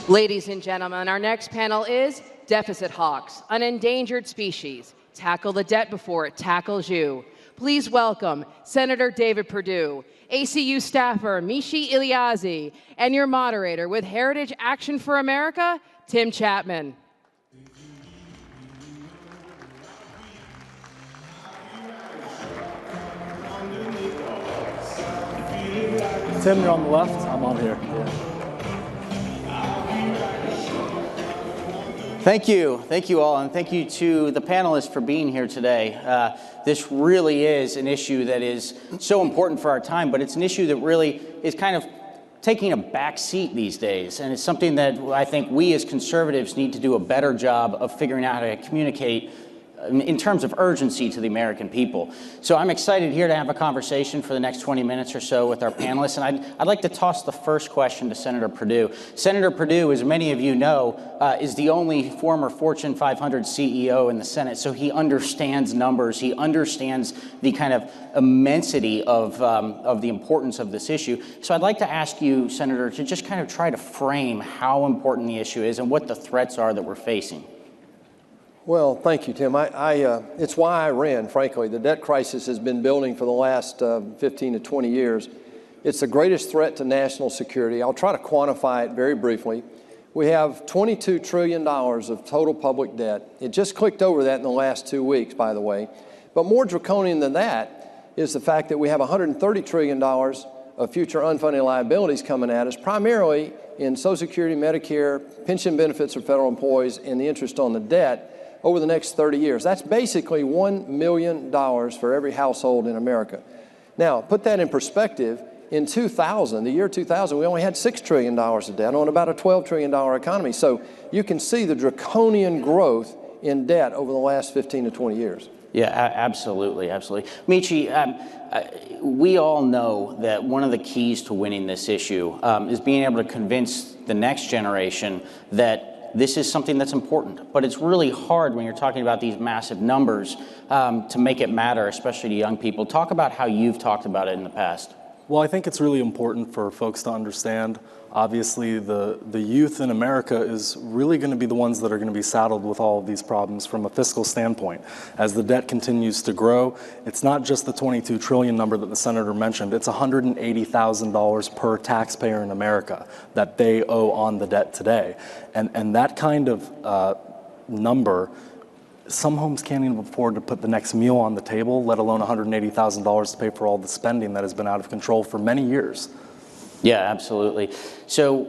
Ladies and gentlemen, our next panel is Deficit Hawks, an endangered species. Tackle the debt before it tackles you. Please welcome Senator David Perdue, ACU staffer Mishi Iliazi, and your moderator with Heritage Action for America, Tim Chapman. Tim, you're on the left. I'm on here. Yeah. Thank you all, and thank you to the panelists for being here today. This really is an issue that is so important for our time, but it's an issue that really is kind of taking a back seat these days, and it's something that I think we as conservatives need to do a better job of figuring out how to communicate in terms of urgency to the American people. So I'm excited here to have a conversation for the next 20 minutes or so with our panelists, and I'd like to toss the first question to Senator Perdue. Senator Perdue, as many of you know, is the only former Fortune 500 CEO in the Senate, so he understands numbers, he understands the kind of immensity of the importance of this issue. So I'd like to ask you, Senator, to just kind of try to frame how important the issue is and what the threats are that we're facing. Well, thank you, Tim. It's why I ran, frankly. The debt crisis has been building for the last 15 to 20 years. It's the greatest threat to national security. I'll try to quantify it very briefly. We have $22 trillion of total public debt. It just clicked over that in the last 2 weeks, by the way. But more draconian than that is the fact that we have $130 trillion of future unfunded liabilities coming at us, primarily in Social Security, Medicare, pension benefits for federal employees, and the interest on the debt over the next 30 years. That's basically $1 million for every household in America. Now, put that in perspective. In 2000, the year 2000, we only had $6 trillion of debt on about a $12 trillion economy. So you can see the draconian growth in debt over the last 15 to 20 years. Yeah, absolutely, absolutely. Michi, we all know that one of the keys to winning this issue is being able to convince the next generation that this is something that's important, but it's really hard when you're talking about these massive numbers to make it matter, especially to young people. Talk about how you've talked about it in the past. Well, I think it's really important for folks to understand. Obviously, the youth in America is really going to be the ones that are going to be saddled with all of these problems from a fiscal standpoint. As the debt continues to grow, it's not just the $22 trillion number that the senator mentioned. It's $180,000 per taxpayer in America that they owe on the debt today. And that kind of number, some homes can't even afford to put the next meal on the table, let alone $180,000 to pay for all the spending that has been out of control for many years. Yeah, absolutely. So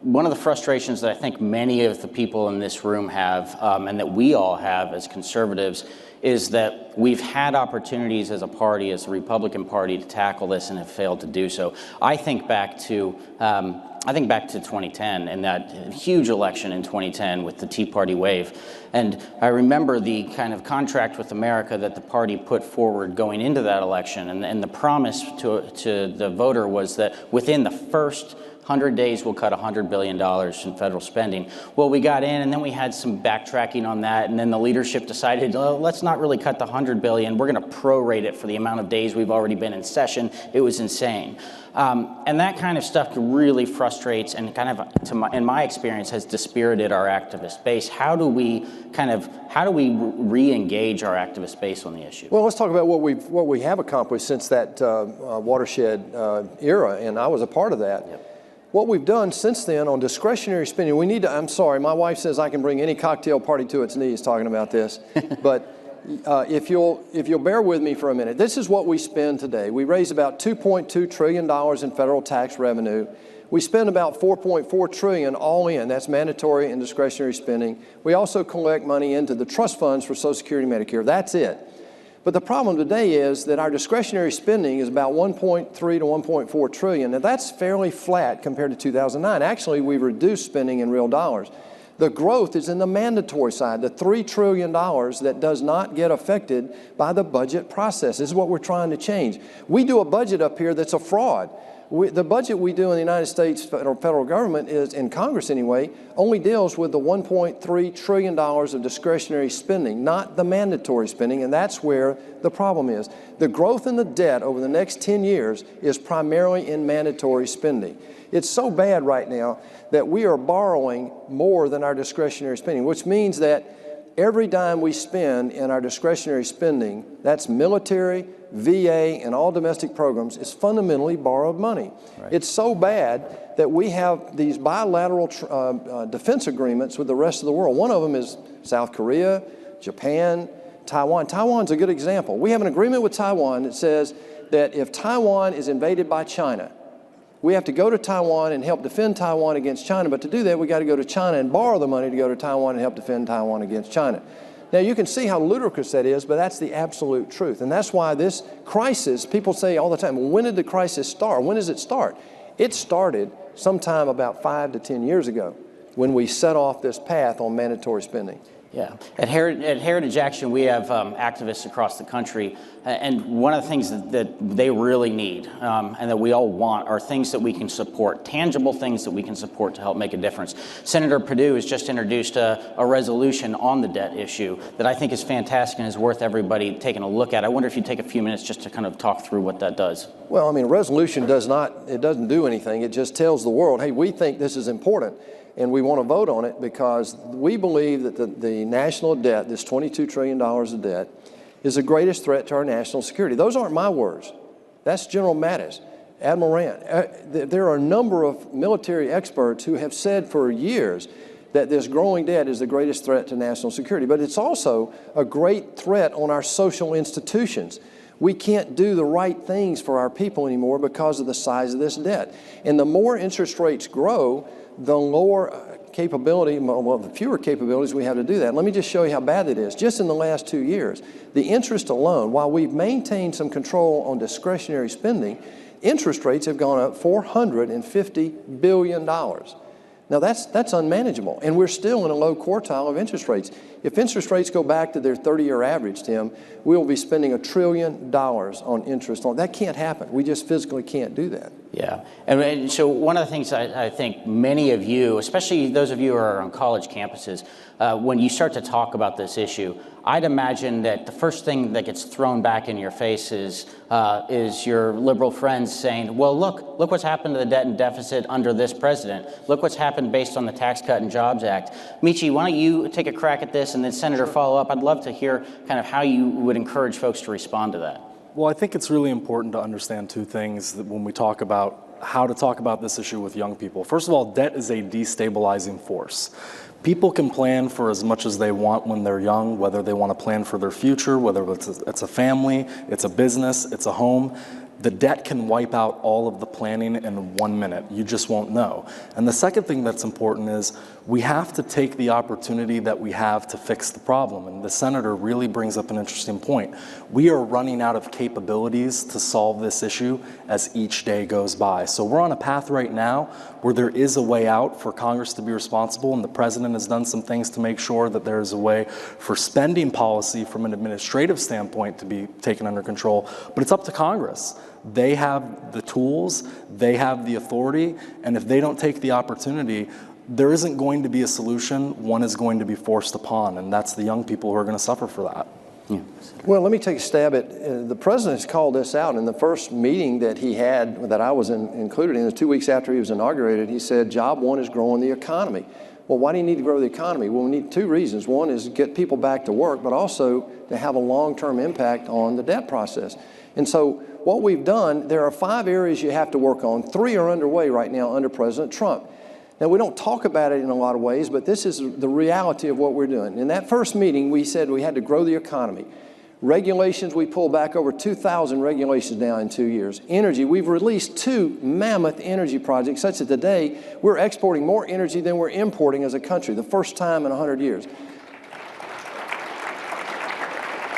one of the frustrations that I think many of the people in this room have, and that we all have as conservatives, is that we've had opportunities as a party, as the Republican Party, to tackle this and have failed to do so. I think back to 2010 and that huge election in 2010 with the Tea Party wave. And I remember the kind of contract with America that the party put forward going into that election. And the promise to the voter was that within the first 100 days, we'll cut $100 billion in federal spending. Well, we got in, and then we had some backtracking on that, and then the leadership decided, let's not really cut the $100 billion. We're going to prorate it for the amount of days we've already been in session. It was insane. And that kind of stuff really frustrates and kind of, in my experience, has dispirited our activist base. How do we re-engage our activist base on the issue? Well, let's talk about what we have accomplished since that watershed era, and I was a part of that. Yep. What we've done since then on discretionary spending, I'm sorry, my wife says I can bring any cocktail party to its knees talking about this, but if you'll bear with me for a minute, this is what we spend today. We raise about $2.2 trillion in federal tax revenue. We spend about $4.4 trillion all in. That's mandatory and discretionary spending. We also collect money into the trust funds for Social Security and Medicare. That's it. But the problem today is that our discretionary spending is about $1.3 to $1.4 trillion. Now that's fairly flat compared to 2009. Actually, we've reduced spending in real dollars. The growth is in the mandatory side, the $3 trillion that does not get affected by the budget process. This is what we're trying to change. We do a budget up here that's a fraud. The budget we do in the United States federal government is, in Congress anyway, only deals with the $1.3 trillion of discretionary spending, not the mandatory spending, and that's where the problem is. The growth in the debt over the next 10 years is primarily in mandatory spending. It's so bad right now that we are borrowing more than our discretionary spending, which means that every dime we spend in our discretionary spending, that's military, VA, and all domestic programs, is fundamentally borrowed money. Right. It's so bad that we have these bilateral defense agreements with the rest of the world. One of them is South Korea, Japan, Taiwan. Taiwan's a good example. We have an agreement with Taiwan that says that if Taiwan is invaded by China, we have to go to Taiwan and help defend Taiwan against China, but to do that, we got to go to China and borrow the money to go to Taiwan and help defend Taiwan against China. Now, you can see how ludicrous that is, but that's the absolute truth. And that's why this crisis, people say all the time, well, when did the crisis start? When does it start? It started sometime about 5 to 10 years ago when we set off this path on mandatory spending. Yeah. At Heritage Action, we have activists across the country, and one of the things that they really need and that we all want are things that we can support, tangible things that we can support to help make a difference. Senator Perdue has just introduced a resolution on the debt issue that I think is fantastic and is worth everybody taking a look at. I wonder if you'd take a few minutes just to kind of talk through what that does. Well, I mean, a resolution doesn't do anything. It just tells the world, hey, we think this is important. And we want to vote on it because we believe that the national debt, this $22 trillion of debt, is the greatest threat to our national security. Those aren't my words. That's General Mattis, Admiral Rand. There are a number of military experts who have said for years that this growing debt is the greatest threat to national security. But it's also a great threat on our social institutions. We can't do the right things for our people anymore because of the size of this debt. And the more interest rates grow, the lower capability, well, the fewer capabilities we have to do that. Let me just show you how bad it is. Just in the last 2 years, the interest alone, while we've maintained some control on discretionary spending, interest rates have gone up $450 billion. Now that's unmanageable, and we're still in a low quartile of interest rates. If interest rates go back to their 30-year average, Tim, we'll be spending $1 trillion on interest. That can't happen. We just physically can't do that. Yeah, and so one of the things I think many of you, especially those of you who are on college campuses, when you start to talk about this issue, I'd imagine that the first thing that gets thrown back in your face is your liberal friends saying, well, look what's happened to the debt and deficit under this president. Look what's happened based on the Tax Cut and Jobs Act. Michi, why don't you take a crack at this and then Senator follow up? I'd love to hear kind of how you would encourage folks to respond to that. Well, I think it's really important to understand two things that when we talk about how to talk about this issue with young people. First of all, debt is a destabilizing force. People can plan for as much as they want when they're young, whether they want to plan for their future, whether it's a family, it's a business, it's a home. The debt can wipe out all of the planning in 1 minute. You just won't know. And the second thing that's important is we have to take the opportunity that we have to fix the problem. And the senator really brings up an interesting point. We are running out of capabilities to solve this issue as each day goes by. So we're on a path right now where there is a way out for Congress to be responsible, and the president has done some things to make sure that there is a way for spending policy from an administrative standpoint to be taken under control. But it's up to Congress. They have the tools, they have the authority, and if they don't take the opportunity, there isn't going to be a solution. One is going to be forced upon, and that's the young people who are going to suffer for that. Yeah. Well, let me take a stab at, the president has called this out in the first meeting that he had, that I was included in, 2 weeks after he was inaugurated. He said, job one is growing the economy. Well, why do you need to grow the economy? Well, we need two reasons. One is get people back to work, but also to have a long-term impact on the debt process. And so what we've done, there are 5 areas you have to work on. 3 are underway right now under President Trump. Now, we don't talk about it in a lot of ways, but this is the reality of what we're doing. In that first meeting, we said we had to grow the economy. Regulations, we pulled back over 2,000 regulations now in 2 years. Energy, we've released 2 mammoth energy projects, such that today we're exporting more energy than we're importing as a country, the first time in 100 years.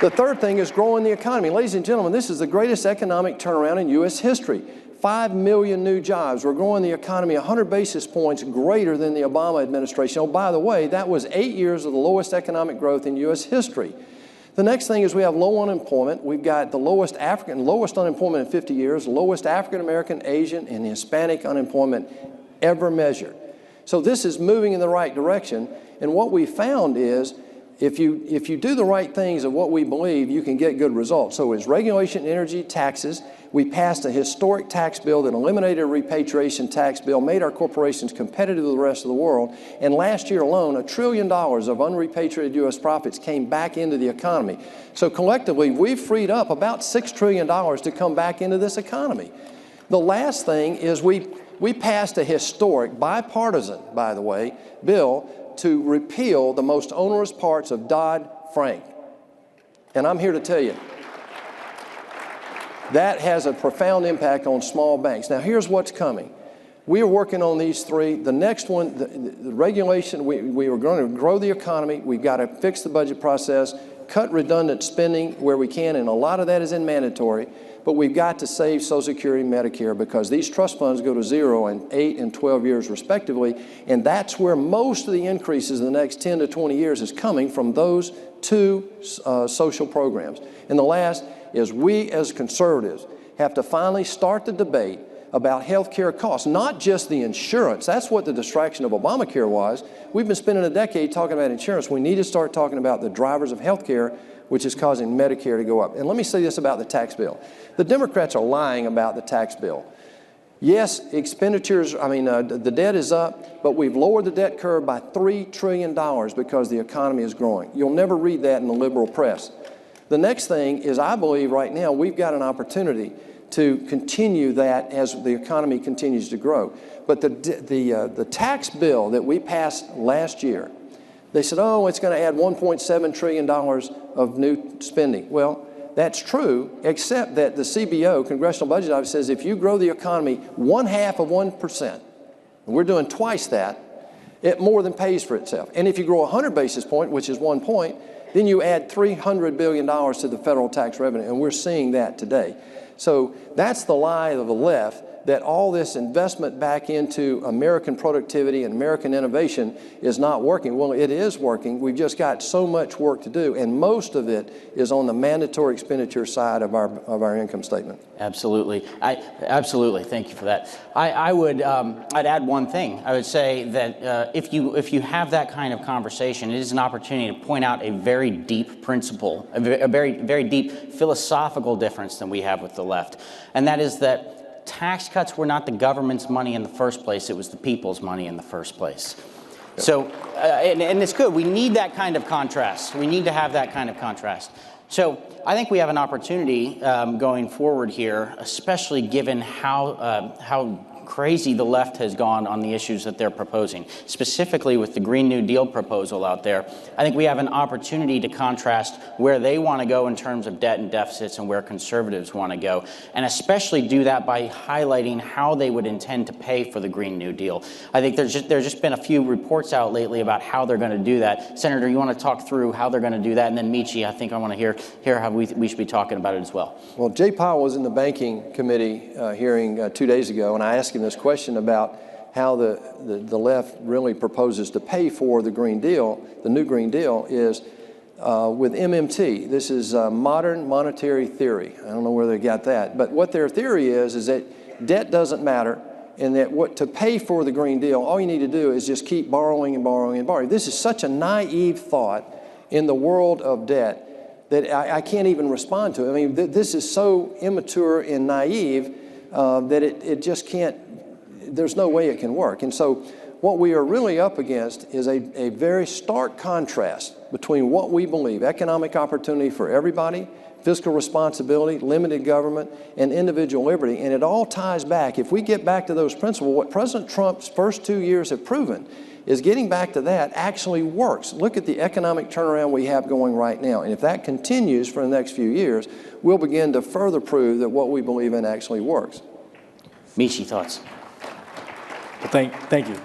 The third thing is growing the economy. Ladies and gentlemen, this is the greatest economic turnaround in U.S. history. 5 million new jobs. We're growing the economy 100 basis points greater than the Obama administration. Oh, by the way, that was 8 years of the lowest economic growth in U.S. history. The next thing is we have low unemployment. We've got the lowest unemployment in 50 years, lowest African American, Asian, and Hispanic unemployment ever measured. So this is moving in the right direction. And what we found is if you do the right things of what we believe, you can get good results. So it's regulation, energy, taxes. We passed a historic tax bill that eliminated a repatriation tax bill, made our corporations competitive with the rest of the world. And last year alone, $1 trillion of unrepatriated U.S. profits came back into the economy. So collectively, we've freed up about $6 trillion to come back into this economy. The last thing is we passed a historic, bipartisan, by the way, bill to repeal the most onerous parts of Dodd-Frank. And I'm here to tell you, that has a profound impact on small banks. Now, here's what's coming. We are working on these three. The next one, the regulation, we are going to grow the economy. We've got to fix the budget process, cut redundant spending where we can, and a lot of that is in mandatory. But we've got to save Social Security and Medicare because these trust funds go to zero in 8 and 12 years respectively, and that's where most of the increases in the next 10 to 20 years is coming from those two social programs. And the last is we as conservatives have to finally start the debate about health care costs, not just the insurance. That's what the distraction of Obamacare was. We've been spending a decade talking about insurance. We need to start talking about the drivers of health care, which is causing Medicare to go up. And let me say this about the tax bill. The Democrats are lying about the tax bill. Yes, the debt is up, but we've lowered the debt curve by $3 trillion because the economy is growing. You'll never read that in the liberal press. The next thing is I believe right now we've got an opportunity to continue that as the economy continues to grow. But the tax bill that we passed last year, they said, oh, it's going to add $1.7 trillion of new spending. Well, that's true, except that the CBO, Congressional Budget Office, says if you grow the economy 0.5%, and we're doing twice that, it more than pays for itself. And if you grow 100 basis points, which is 1 point, then you add $300 billion to the federal tax revenue, and we're seeing that today. So that's the lie of the left, that all this investment back into American productivity and American innovation is not working. Well, it is working. We've just got so much work to do, and most of it is on the mandatory expenditure side of our income statement. Absolutely. Absolutely. Thank you for that. I'd add one thing. I would say that if you have that kind of conversation, it is an opportunity to point out a very deep principle, a very deep philosophical difference than we have with the left, and that is that tax cuts were not the government's money in the first place. It was the people's money in the first place. So, and it's good. We need that kind of contrast. We need to have that kind of contrast. So I think we have an opportunity going forward here, especially given how crazy the left has gone on the issues that they're proposing, specifically with the Green New Deal proposal out there. I think we have an opportunity to contrast where they want to go in terms of debt and deficits and where conservatives want to go, and especially do that by highlighting how they would intend to pay for the Green New Deal. I think there's just been a few reports out lately about how they're going to do that. Senator, you want to talk through how they're going to do that? And then Michi, I think I want to hear how we should be talking about it as well. Well, Jay Powell was in the Banking Committee hearing 2 days ago, and I asked him this question about how the left really proposes to pay for the Green Deal. The new Green Deal is with MMT. This is modern monetary theory. I don't know where they got that, but what their theory is that debt doesn't matter, and that to pay for the Green Deal, all you need to do is just keep borrowing and borrowing and borrowing. This is such a naive thought in the world of debt that I can't even respond to it. I mean, this is so immature and naive that it just can't, there's no way it can work. And so what we are really up against is a very stark contrast between what we believe, economic opportunity for everybody, fiscal responsibility, limited government, and individual liberty. And it all ties back. If we get back to those principles, what President Trump's first 2 years have proven is getting back to that actually works. Look at the economic turnaround we have going right now. And if that continues for the next few years, we'll begin to further prove that what we believe in actually works. Michi, thoughts? Thank you.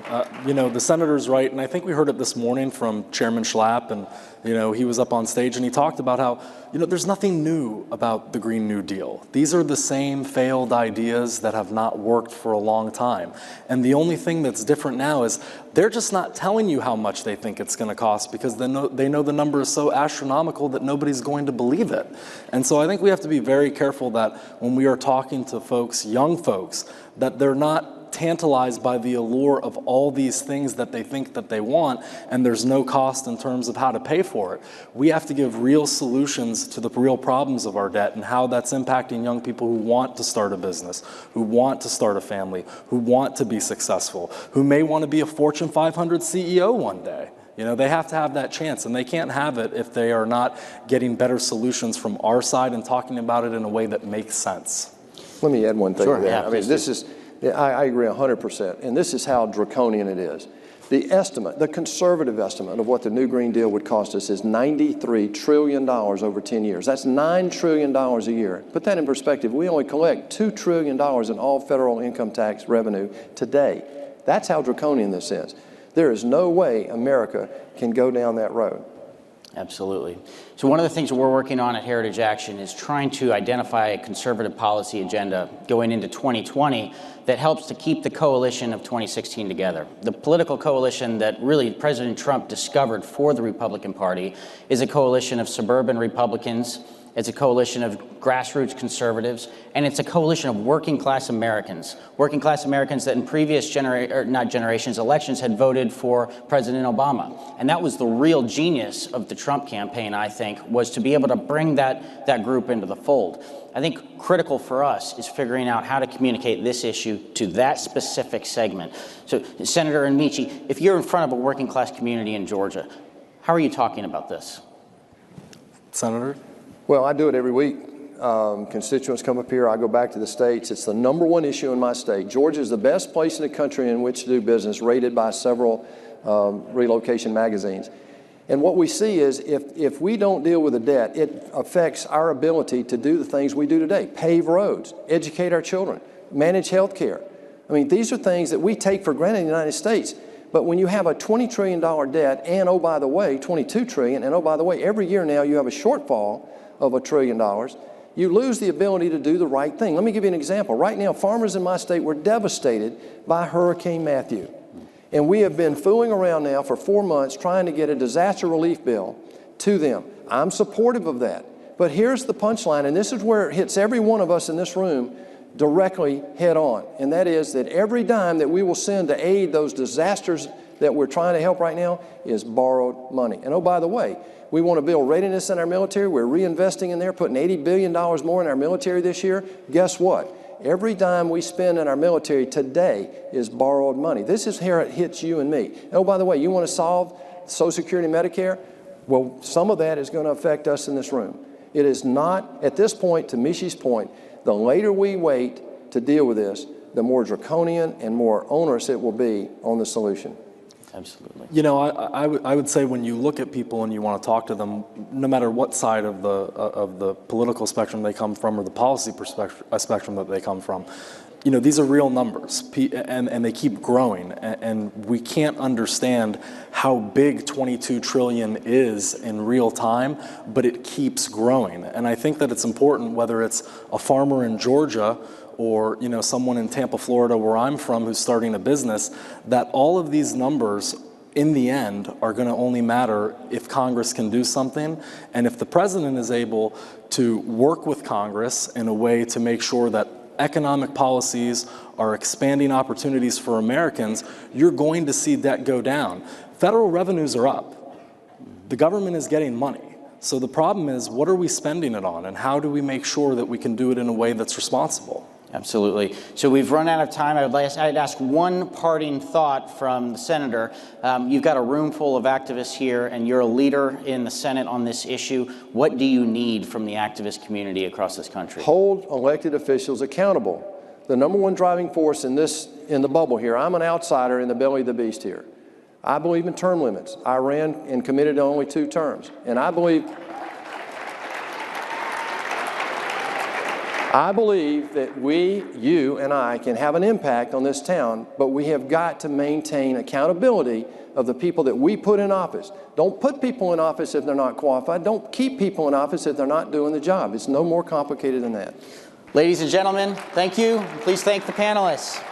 You know, the senator's right, and I think we heard it this morning from Chairman Schlapp, and, you know, he was up on stage and he talked about how, you know, there's nothing new about the Green New Deal. These are the same failed ideas that have not worked for a long time. And the only thing that's different now is they're just not telling you how much they think it's going to cost, because they know the number is so astronomical that nobody's going to believe it. And so I think we have to be very careful that when we are talking to folks, young folks, that they're not tantalized by the allure of all these things that they think that they want, and there's no cost in terms of how to pay for it. We have to give real solutions to the real problems of our debt and how that's impacting young people who want to start a business, who want to start a family, who want to be successful, who may want to be a Fortune 500 CEO one day. You know, they have to have that chance, and they can't have it if they are not getting better solutions from our side and talking about it in a way that makes sense. Let me add one thing Sure, to that. yeah, I mean, please this is, I agree 100%, and this is how draconian it is. The estimate, the conservative estimate of what the new Green Deal would cost us is $93 trillion over 10 years. That's $9 trillion a year. Put that in perspective, we only collect $2 trillion in all federal income tax revenue today. That's how draconian this is. There is no way America can go down that road. Absolutely. So one of the things that we're working on at Heritage Action is trying to identify a conservative policy agenda going into 2020 that helps to keep the coalition of 2016 together. The political coalition that really President Trump discovered for the Republican Party is a coalition of suburban Republicans. It's a coalition of grassroots conservatives, and it's a coalition of working class Americans that in previous elections had voted for President Obama. And that was the real genius of the Trump campaign, I think, was to be able to bring that group into the fold. I think critical for us is figuring out how to communicate this issue to that specific segment. So, Senator Amici, if you're in front of a working class community in Georgia, how are you talking about this? Senator? Well, I do it every week. Constituents come up here, I go back to the states. It's the #1 issue in my state. Georgia is the best place in the country in which to do business, rated by several relocation magazines. And what we see is if we don't deal with the debt, it affects our ability to do the things we do today: pave roads, educate our children, manage health care. I mean, these are things that we take for granted in the United States. But when you have a $20 trillion debt and, oh, by the way, $22 trillion, and, oh, by the way, every year now you have a shortfall of $1 trillion, you lose the ability to do the right thing. Let me give you an example. Right now, farmers in my state were devastated by Hurricane Matthew. And we have been fooling around now for 4 months trying to get a disaster relief bill to them. I'm supportive of that. But here's the punchline, and this is where it hits every one of us in this room directly head on. And that is that every dime that we will send to aid those disasters that we're trying to help right now is borrowed money. And oh, by the way, we want to build readiness in our military. We're reinvesting in there, putting $80 billion more in our military this year. Guess what? Every dime we spend in our military today is borrowed money. This is where it hits you and me. And oh, by the way, you want to solve Social Security and Medicare? Well, some of that is going to affect us in this room. It is not, at this point, to Mishi's point, the later we wait to deal with this, the more draconian and more onerous it will be on the solution. Absolutely. You know, I would say when you look at people and you want to talk to them, no matter what side of the political spectrum they come from or the policy spectrum that they come from, you know, these are real numbers, and they keep growing, and we can't understand how big 22 trillion is in real time, but it keeps growing. And I think that it's important, whether it's a farmer in Georgia or, you know, someone in Tampa, Florida, where I'm from, who's starting a business, that all of these numbers in the end are going to only matter if Congress can do something, and if the president is able to work with Congress in a way to make sure that economic policies are expanding opportunities for Americans, you're going to see debt go down. Federal revenues are up. The government is getting money. So the problem is, what are we spending it on, and how do we make sure that we can do it in a way that's responsible? Absolutely. So we've run out of time. I'd ask one parting thought from the senator. You've got a room full of activists here, and you're a leader in the Senate on this issue. What do you need from the activist community across this country? Hold elected officials accountable. The #1 driving force in the bubble here, I'm an outsider in the belly of the beast here. I believe in term limits. I ran and committed to only 2 terms. And I believe I believe that we, you and I, can have an impact on this town, but we have got to maintain accountability of the people that we put in office. Don't put people in office if they're not qualified. Don't keep people in office if they're not doing the job. It's no more complicated than that. Ladies and gentlemen, thank you. Please thank the panelists.